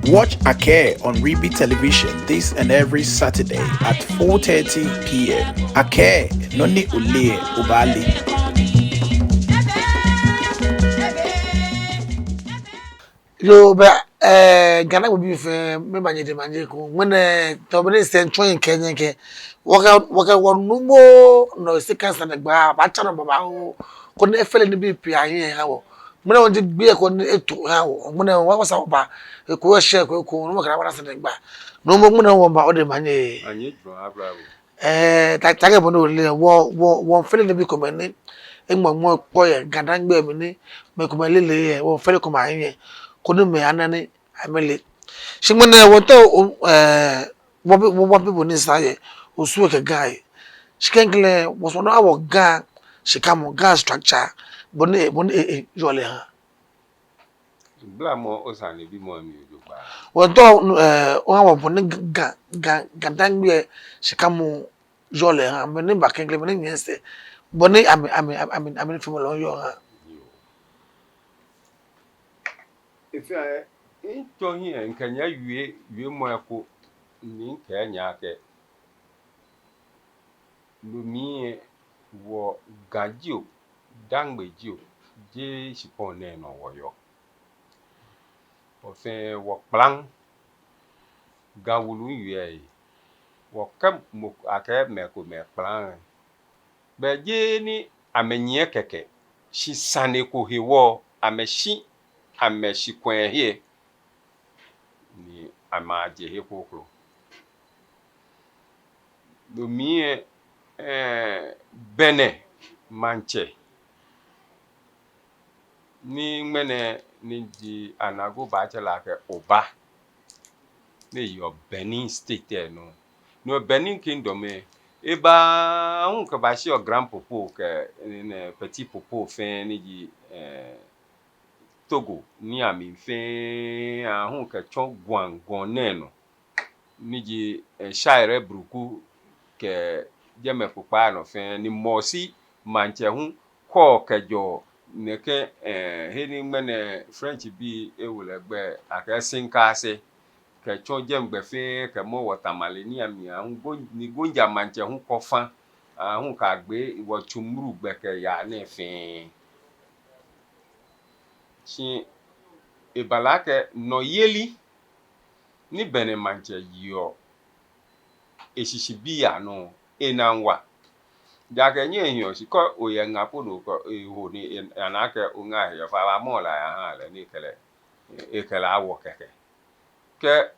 Watch Ake on Reeby Television this and every Saturday at 4:30 p.m. Ake Noni Ule Ubali. Yo, but Ghana will be for me manje manjeko. When Tobin send train Kenya, walk out one Nuumo, no Osikan and the bar, Bachana Baba, couldn't fell in the BP. I hear how. When I wanted to be a con to how, when I was out by a queer share, no more back. No more about the money. And you draw bravo. That Tagabono, one fellow to be commanded. And one more quiet, Gadang Bermini, make my lily, one fellow command. Couldn't me anani amele she when want to what people need say Osu a guy she can clear was one of our gang she come on gas structure but jolly her Blamo Osani be more amused. want to our bonnet gandang be she come on jolly her but never can claim any yes bonnet I mean from along your If I ain't doing here and can you more mean Kenya Lumi wo gadio dangbe jio je shipone no woyo. Ofe wo plan gawulu yue wo kam muk ake meko me plan. Be je ni amenye keke shi sane ko hewo ameshi kwen he ni amaje he kokro. Lumi bene manche ni mene ni di anago bachelor ke oba ne yo Benin state no Benin kingdom eba hun ka ba shi o grand popo ke ne petit popo fin ni di Togo ni ami fin hun ka chon gwan no ni di shaire bruku ke jeme pupa no fin ni mosi manche hun ko kejo neke heni mene French bi ewule gbe akasinka ase ke chon jemgbe fin ke mo watamale ni ami ni gonja manche hun kofan hun ka gbe iwo chumru gbe ke ya ne fin chi ibalake no yeli ni bene manche yo eshishi biya no enanwa Jake nye hiyo siko oye ngapo no ko ho ni anake unga ya fa ba mo la ya ha le ni kele ekele awo keke ke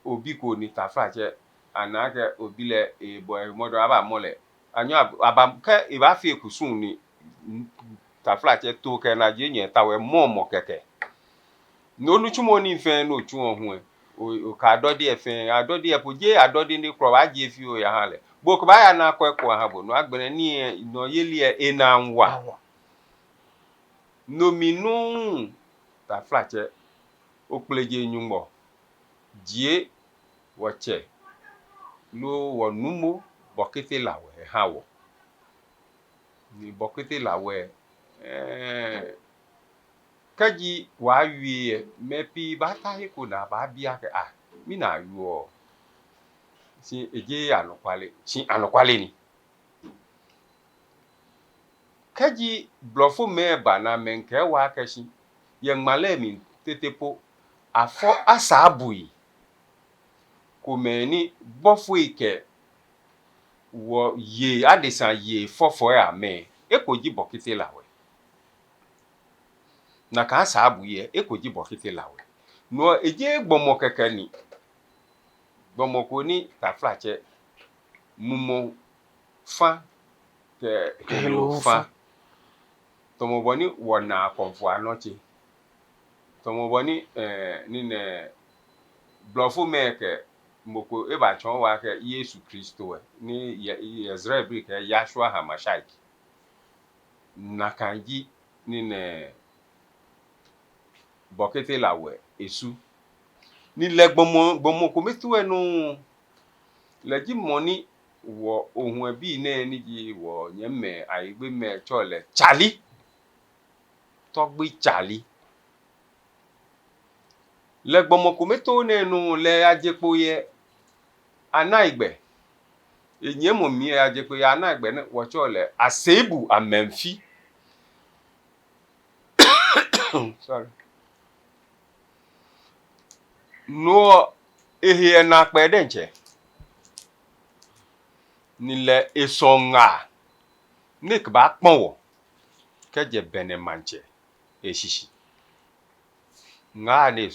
obi ko ni tafa che anake obi le boy modo aba mo le anyo aba ke e ba fi ekusun ni tafa che to ke na je nye tawe mo keke no nu chumo ni fe no chu ohun o ka dodi e fe adodi e poje adodi ni kro ba je fi o ya ha le Boko ba ya na kwekwa ha bo no agbere ni no yeli enanwa no minu ta flache okpleje nyumbo die woche lo wo Nuumo bokete lawe hawo ni bokete lawe kaji wa wie mepi bata hiko na ba bia ke mi na yuo si eje anokwale ni kaji blofo meba na menke wa kashi yang malemi tetepo afo asabui komeni bofo ike wo ye adesa ye fofo ya me ekoji bokite lawe na ka asabu ye ekoji bokite lawe no eje gbomo keke ni gbomo ko ni ta flache mumo fa ke hello fa tomo boni wona konfo anochi tomo boni ni ne blofo meke moko eba chon wa ke Yesu Kristo ni Israel bi ke Yashua Hamashai na kanji ni ne bokete lawe esu ni le gbomo ko metu enu le ji moni wo ohun bi ne ni ji wo nyemme aigbe me chole chali togbi chali le gbomokumeto ne nu le ajepo ye anaigbe enyemo mi ajepo ye anaigbe ne wocho le asebu amemfi sorry no ehie na pede nche ni le esonga nik ba ponwo keje bene manche eshishi nga ne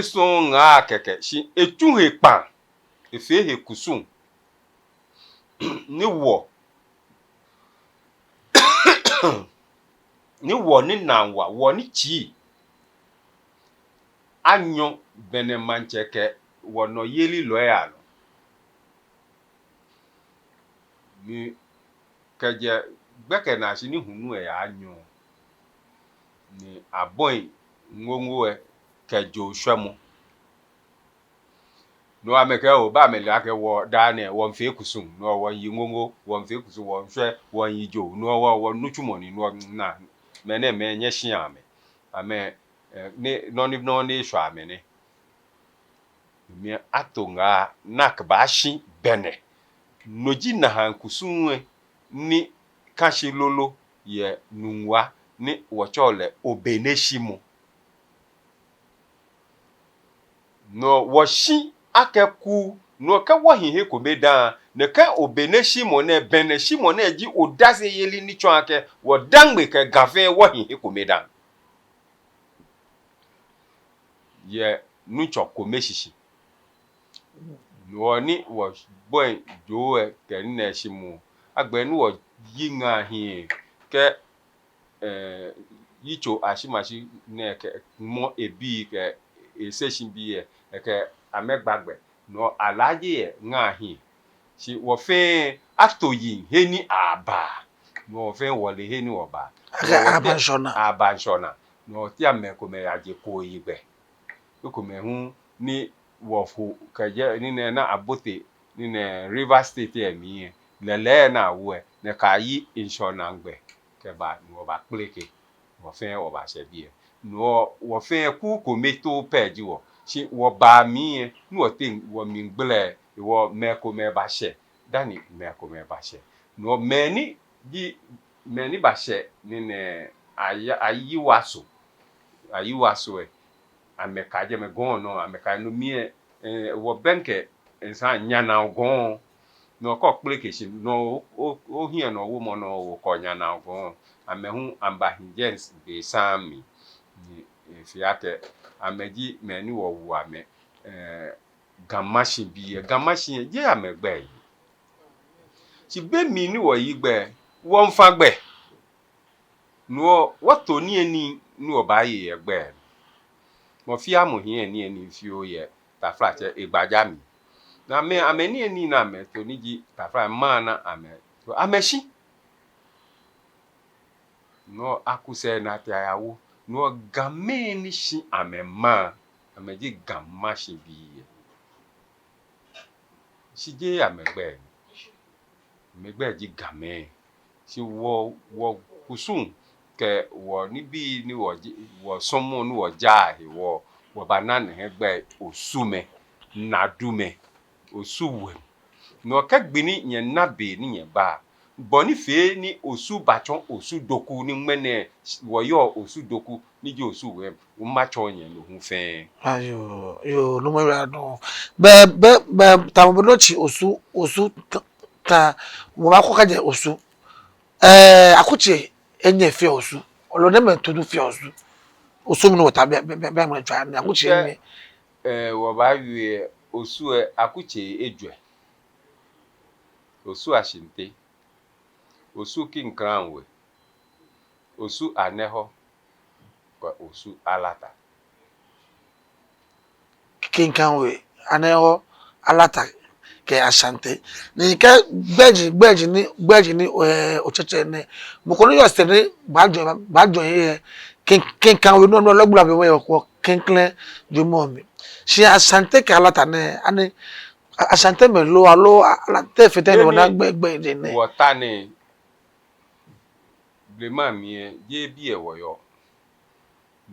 son nga keke shi etuhe pan efehe kusun ni wo ni wo ni nanwa wo ni chi anyo bene manche ke wo no yeli loya no ni keje gbeke na shi ni hunu e anyo ni aboy ngongo e kejo hwemo no ameke o ba me la ke wo dane wo mfe kusun no wo yi ngongo wo mfe kusun wo hwe wo yi jo no wo nuchumoni no na me ne me nye hia me ame ne no ni hwa me ne mi atonga nak ba shi bene noji na han kusun ni kashi lolo ye nunwa ni wo chole obeneshimo no wo shi akeku no ka wo hihe ko meda ne ka obeneshimo ne beneshimo ne ji odase yeli ni chon ake wo dangbe ke gafe wo hihe ko meda ye nucho ko meshishi no ni wo boy joe ke ne shimu agbe nu wo yinga hi ke yicho ashimashi ne ke mo ebi ke eseshin bi ke amegbagbe no alaje nga hi si wo fe atoyin heni aba no fe wole heni oba abanshona no ti ameko me aje ko yigbe ko me hu ni wo fu kaje ni na abote ni na River State emi lele na wo ne ka yi inshona ngbe ke ba no ba pleke wo fe wo ba se bi no wo fe ku ko meto peji wo si wo ba mi no tin wo mi gble wo me ko me ba she dani me ko me ba she no meni ba she ni ne ayi waso e ameka je me gon no ameka no mi wo benke ensan nyana gon no ko pleke si no o hia no wo mo no wo ko nyana gon amehu ambahingens be sami ni fiate ameji meni wo wu ame gamashin bi gamashin je amegbe yi ti be mi ni wo yi gbe wo nfa gbe no wo to ni eni ni wo ba yi egbe mo fi amuhin eni eni fi o ye ta frache igbaja mi na me ameni eni na me to ni ji ta fra ma na ame to ameshi no akuse na ti ayawo no game ni shi amema ameji gamashi bi sije amegbe ji game si wo kusun ke wo ni bi ni wo somo ni wo ja he wo banana hegbe osume na dume osuwe no ka gbini yen nabe ni yen ba boni fe ni osu bachon osu doku ni mene wo yo osu doku ni ji osu we o ma cho yen lo hu fe ayo yo no mo ra no be ta mo no chi osu ta mo ba ko ka je osu akuche enye fe osu olo ne me to du fe osu mi no ta be mo twa na akuche enye wo ba wi osu akuche ejwe osu ashinte osu king crown we osu aneho kwa osu alata king crown we aneho alata ke asante ni ke gbeji ni ocheche ne mo ko no yo se ni gbajo ye king crown we no logbula be we ko kinkle ju mo mi si asante ke alata ne ani asante me lo ala te fete no na gbe de ne wota ni blema mi je bi e wo yo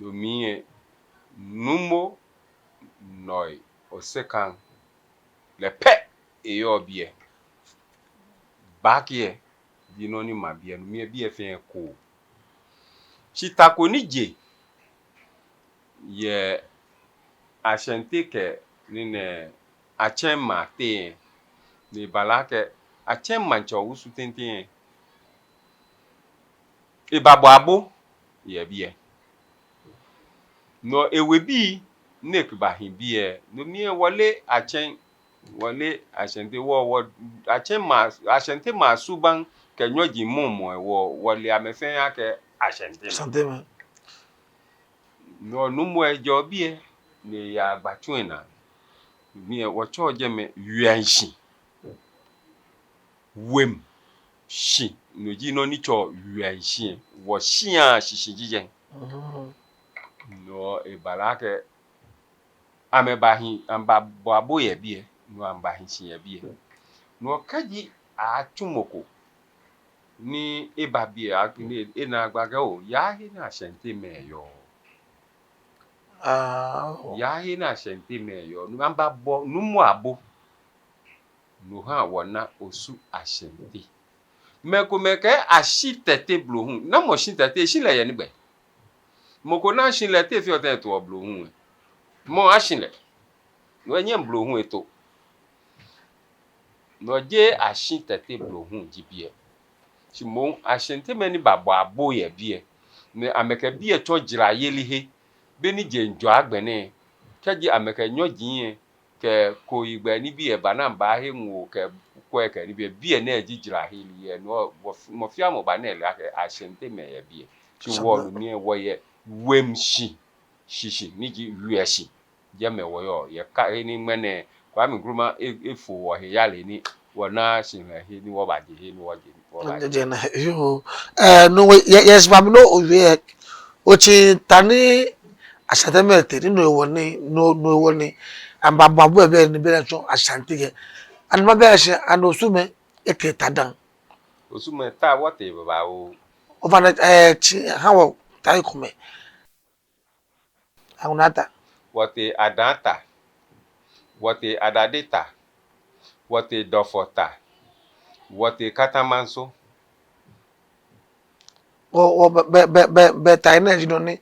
lo mi Nuumo noi Osikan le pe eyo bie bakie di no ni mabie no mi bie fe ko chitako ni je ye ashente ke ni ne achema te ni balake achema ncho usu tenten e bababo ye bie no ewebi nek bahin bie no mi wole achen wole ashente wo ashente ma suban ke nyoji momo wo wole amefen ake ashente Santé me. no numo ejo bie ne ya gbatwena mi wo choje me wianshi wem shi no ji no ni cho wianshi wo shia shishijije no e balake amebahin amba babo ye bie no ambahin shi ye bie no kaji atumoko ni ebabie akini ena agbaga o ya hi na ashente meyo ya hi na ashente meyo no amba bo numu abo no ha wona osu ashente mekomeke ashitete blohun na mo shitete shile ye nigbe moko na shile te fi ote to blohun mo ashile no enye blohun eto no je ashitete blohun jibie chimo ashente meni babo abo ye bie ne ameke bie to jira yelihe beni je njo agbene keji ameke nyojin ke ko igbe ni bie banamba he nwo ke ko ke ni bie na ejijira heli ye no mo fia mo ba na ele ake ashente me ye bie chi wo lu mi wo ye wemshi shishi ni ji wieshi je me wo yo ye ka ni mene kwa mi gruma efo wo he yale ni wo na shin he ni wo ba je he ni wo je wo ba je Jena yo no yes ba no owe ochi tani asante me te no woni no woni amba babu ebe ni be so asante ge an ma be se an osume eke tadan osu me ta wo te ba o over chi how tai come anata wo te adanta wo te adadeta wo te dofota wo te katamanso o be tai na jino ni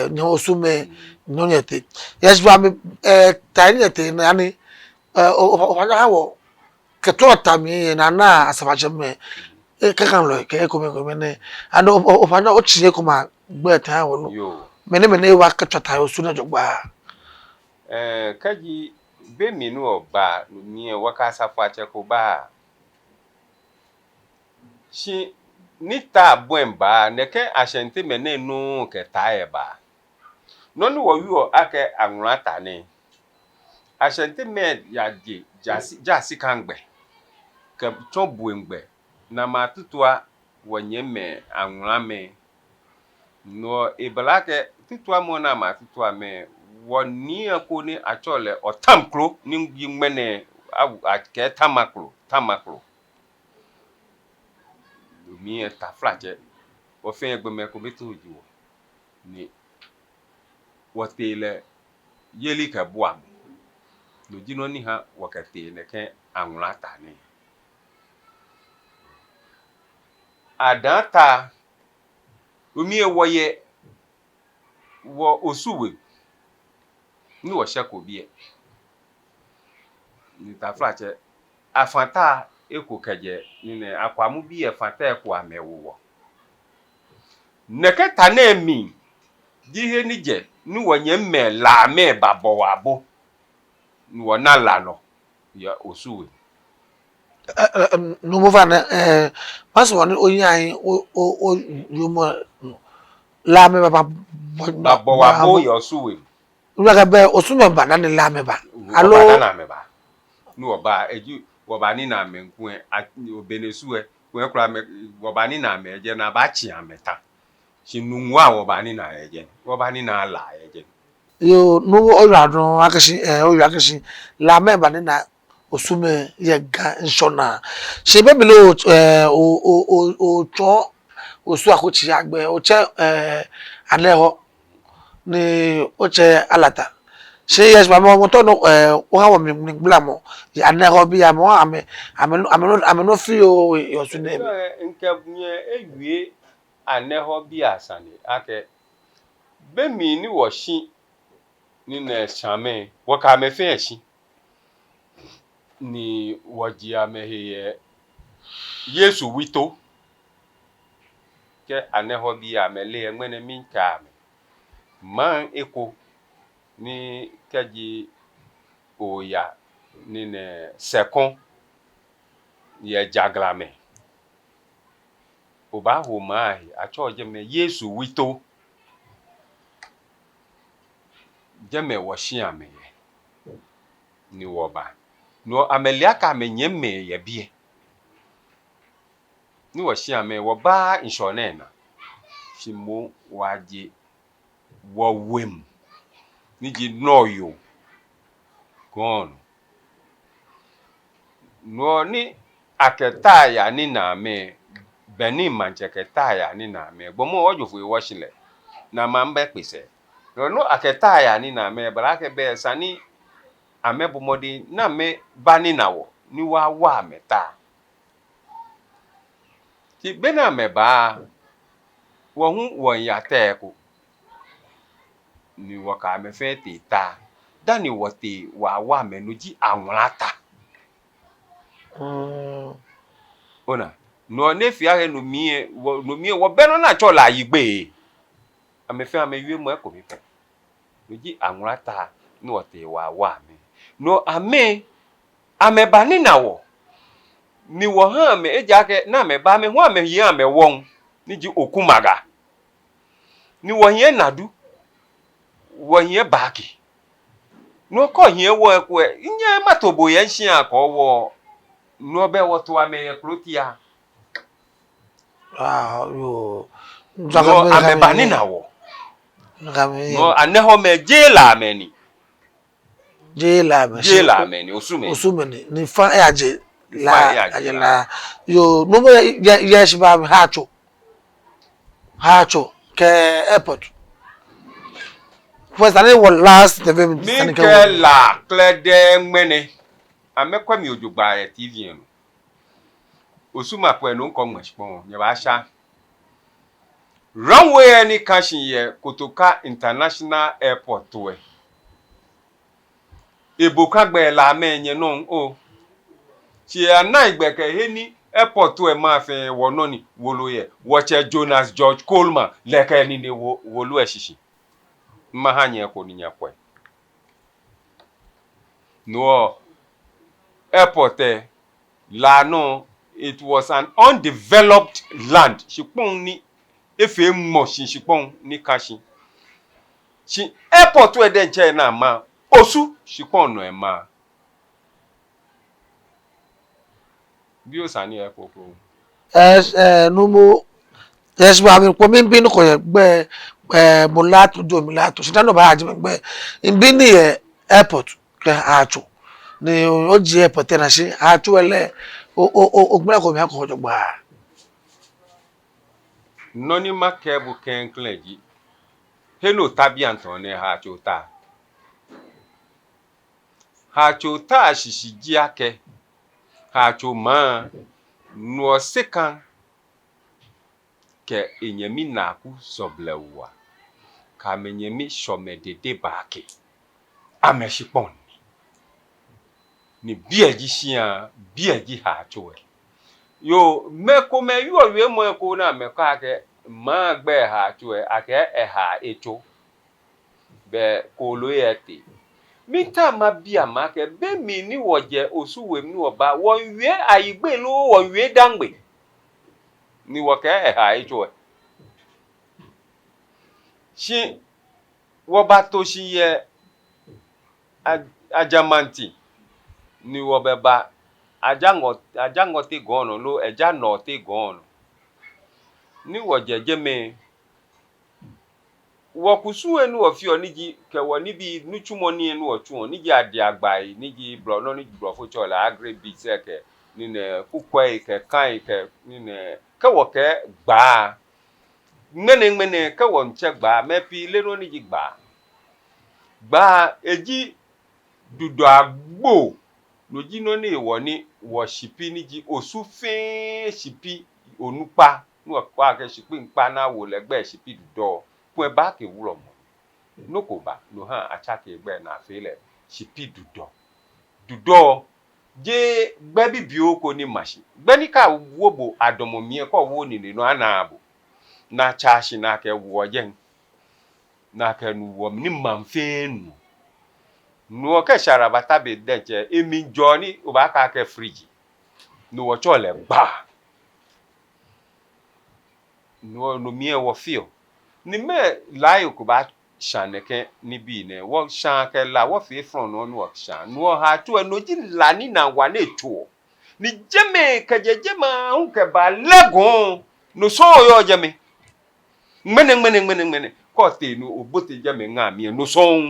nyo osume nyo nyete yes ba me tai nyete na ni o hawo keto tami na na asabache me kakan lo ke ko me ne and o fa na o chie ko ma gbe ta wo no yo me ne wa keto ta o su na jogba kaji be minu oba ni wakasa fache ko ba shi nita buemba neke ashente mene nu ke taeba nonu wo wi o ake anurata ni ashente me ya je jasi kangbe ke to buemgbe na matutua wonye me anurame no ibalake tutua mo na matutua me woni ko ni achole otamklo ni yimene ake tamaklo mi ta flaje o fe egbe me ko beto jiwo ni wotele yeli ka bua no jino ni ha wakati ne ke anwata ni adata omi ewoye wo osuwe ni wo shako bie ni ta flaje afanta eko keje ni ne akwamu bie fanta eko amewo neketa na emi dihe ni je ni wonye me la me babo wabo ni wona la no ya osuwe no move na pass one oyin o yo mo la me babo wabo ya osuwe ru ga be osume ba na ni la me ba oba alo na me ba ni oba eji oba ni na me nku obenesuwe kwen kra me oba ni na me eje na ba chi ameta chinunwa oba ni na eje oba ni na la eje yo no o ra don akashi o yo akashi la me ba ni na osume ye ga nsona se be mi lo o cho osu akochi agbe o che aleho ni oche alata she yes mama mo to no o ha wo mi gbla mo ya na ho bi ya mo ame no free o yo su na bi nke nye ewie aneho bi asane ake be mi ni wo shi ni na chame wo ka me fe shi ni wo ji ame he Yesu wito ke aneho bi amele enwene mi ka me man eko ni kaji oya ni ne sekon ye jaglame oba ho mai acho je me Yesu wito je me wo shi ame ni wo ba no amelia ka me nyeme ye bie ni wo shi ame wo ba inshone na shimo waje wo wem ni ji noyo gon no ni aketaya ni na me beni mancheketaya ni na me gbomo ojofu iwoshile na mambe pese no aketaya ni na me barake be sani amebumodi na me bani nawo ni wa meta ti bena me ba wo hu won ya teku ni wo ka me fe ti ta dani wo ti wa menuji anwata ona no nefi ahe no mie wo beno na chola yigbe amefe amewie mo eko mi pe nuji anwata ni wo ti wa me no amebani nawo ni wo ha me eja ke na me ba me ho ame yi ame won ni ji okumaga ni wo yen nadu wo yen baaki no ko yen wo eku nye matobo yen hia ko wo no be wo to ame ekrotia yo no amebani nawo no aneho me jela meni jela me osumeni ni fa aje la yo no mo yes ba mi hacho ke airport first and was last the Michaela klede mene amekwa mi ojugba e TV no osuma po enu nko mwashpon ye ba sha runway any kashin ye Kotoka International Airport to e eboka gbe la menye no o ti ana igbeke he ni airport to e ma fe wono ni wolo ye woche Jonas George Coleman leke ni ne wolo e shishi ma hanye ko ni nyakwe no airport la no it was an undeveloped land shipon ni efe mo shipon ni kashi shi airport we den che na ma osu shipon no e ma bi o sani airport ko nuumo yes ba mi ko mi bi no ko ye gbe mulato do milato si tano ba aje gbe bi ni airport ke acho ni o ji airport na si acho ele o gbara ko mi ko jo gba noni makebu kenkleji heno tabi antone ha chota shishiji ake ha choma no Osikan ke enyemi naku soblewa ka menyemi shomedede baake ameshipon ni bieji shia bieji ha choe yo meko me yo we mo ko na meko ake ma gbe ha choe ake ha echo be ko lo yete mita ma bia ma ke be mi ni woje osuwem ni oba won wie ayigbe lo won wie dangbe ni wo ke ha echo shi wo ba to shi ye ajamanti ni wo be ba ajango te gono lo eja no te gono ni wo jeje me wo kusu enu ofio ni ji ke wo ni bi nuchumo ni enu ochuo ni ji ade agbai ni ji bro no ni ji bro fo chola agri bi seke ni ne kukwe ke kan ke ni ne ke wo ke gba mene ka won che gba me pi le no ni gba eji dudu agbo no ji no ni wo ni wo shipi ni ji osu fe shipi onupa no kwa ke shipi npa na wo legbe shipi dudu ku e ba ke wuro mo no ko ba no ha acha ke egbe na fe le shipi dudu je gbe bibi o ko ni mashi gbe ni ka wo bo adomo mi ko wo ni no anabo na chashi na ke wo jen na ke nu wo ni manfenu no ke sharabata be deje emi joni o ba ka ke fridge no wo chole ba no mi e wo feel ni me lai ko ba shaneke ni bi ne wo shan ke la wo fi front no no shan no ha tu no ji la ni na wa na etu ni jeme ka jeje ma hu ke ba legun no so yo jeme mene ko te no obote jeme nga mi no so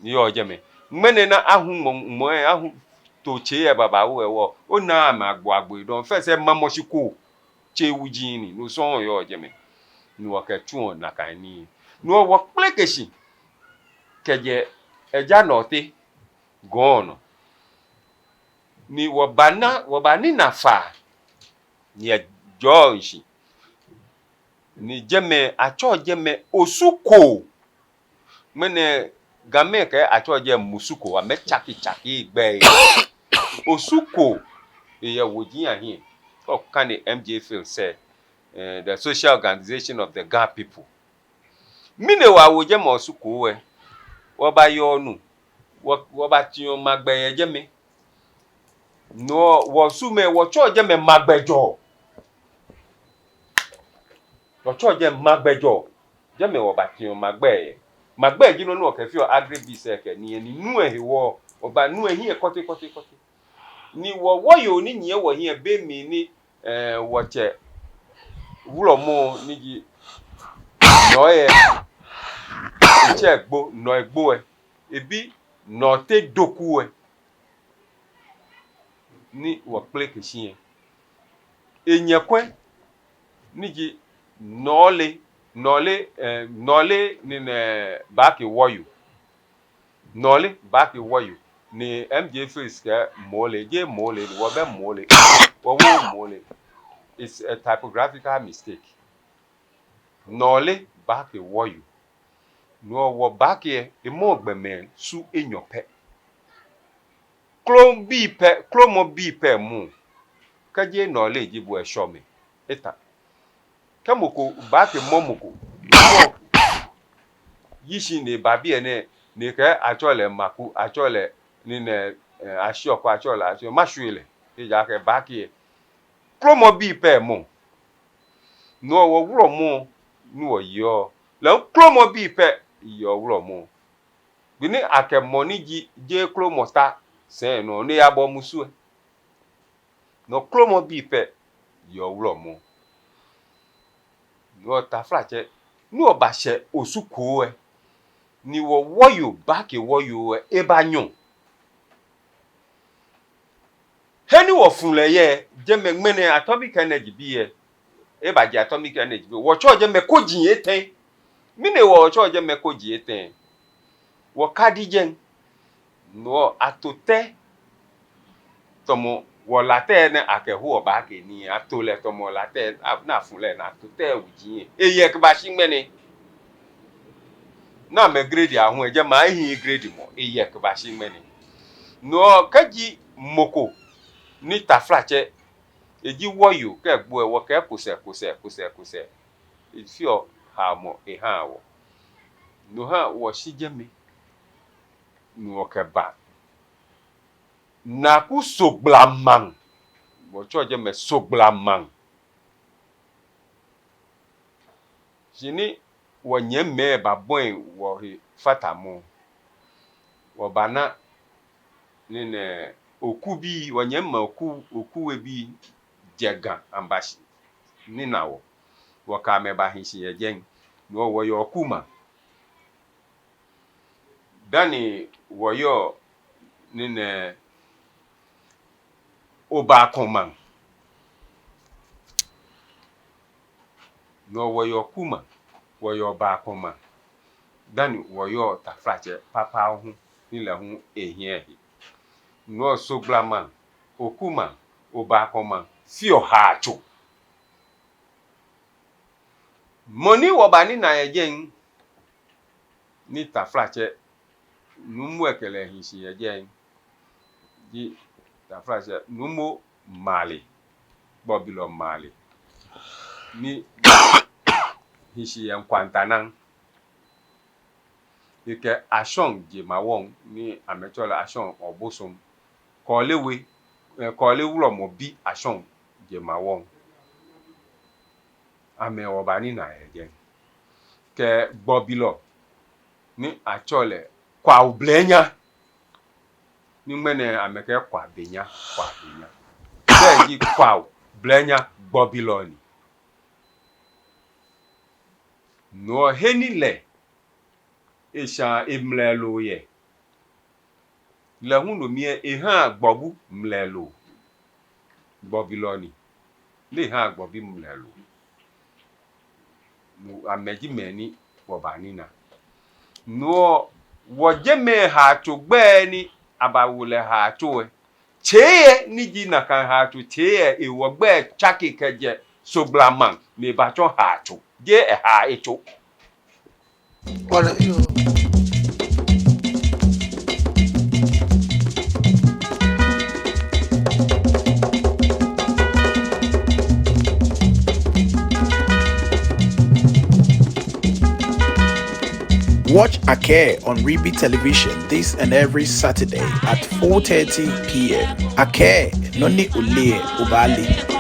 ni yo jeme mene na ahu mo ahu to che e baba wo o na ma agbo don fe se mamo shiko che wujini no so yo jeme ni wo ke tu na kan ni no wo plekeshi keje eja note gono ni wo bani na fa ni joji ni jeme acho jeme osuko mene game ke acho je musuko wa me chaki igbe osuko ye woji ahin o kan the MJ feel say the social organization of the Ga people mine wa wo je mo osuko we wo ba yo nu wo ba ti o magbe ye je me no wo sume wo cho je me magbejo wo cho je magbejo je me wo ba ti o magbe ji no ke fi o agribis ke ni nu ewo oba nu ehin e kote ni wo yo ni nyi wo hin be mi ni wo che wuro mo ni ji no e che gbo no egbo ebi no te doku ni wo ple ke shin enyekwe ni ji nole ni ne baki woyu nole baki woyu ni MJ face ke mole wo be mole wo mole it's a typographical mistake nole baki woyu no wo baki e mo gbeme su enyope klomo bi pe mu kaje nole ji bu e shomi eta kamoko baki momoko yishi ne babi ene ne ke achole maku achole ni ne asioko achole asio mashuile e ja ke baki promo bi pe mo no wo wuro mo nu wo yo le promo bi pe yo wuro mo bini ake money ji je promo sta se no ne abo musu no promo bi pe yo wuro mo no ta flache nu obase osuko ni wo woyo baki woyo e ba nyun heni wo funle ye je megmene atomic energy bi ye e ba je atomic energy bi wo cho je me ko jin eten mine wo cho je me ko jin eten wo kadi jen no atote tomo wo late ne akehu oba ke ni atole tomo late na funle na atote ujin e ye ke ba shimene na me grade ahun eje ma hin grade mo e ye ke ba shimene no kaji moko ni taflache eji woyo ke gbo e wo ke kuse ifio ha mo e ha wo no ha wo shijemi no ke ba na ku soglaman wo choje me soglaman jini wo nyeme ba boy wo fatamo wo bana ni ne okubi wo nyema okuwe bi jega ambashi ni nawo wo ka me ba hin shi egen no wo yo kuma dani wo yo ni ne oba koman no woyo kuma woyo ba koma dani woyo ta frache papa hu ni le hu ehie no so glaman okuma oba koma fi ohacho moni wo bani na ejen ni ta frache numu ekele hinsi ejen di ta frache numo mali bobilo mali ni hinsi en kwantanan ike ashon je mawon ni amechola ashon obosom kolewe kole wulo mo bi ashon je mawon ame obani na ejen ke bobilo ni achole kwa ublenya ni mene ameke kwa benya beji kwa blenya bobiloni no henile isha imlelo ye la hunu mie eha gbobu mlelo bobiloni le ha gbobi mlelo no ameji meni bobanina no wojeme ha tugbe ni abawule ha tuwe cheye ni jina kan ha tu cheye e wogbe chaki keje soblaman me bacho ha tu je e ha echo Well, you Watch Ake on Reeby Television this and every Saturday at 4:30 p.m. Ake, Noni Ule Ubali.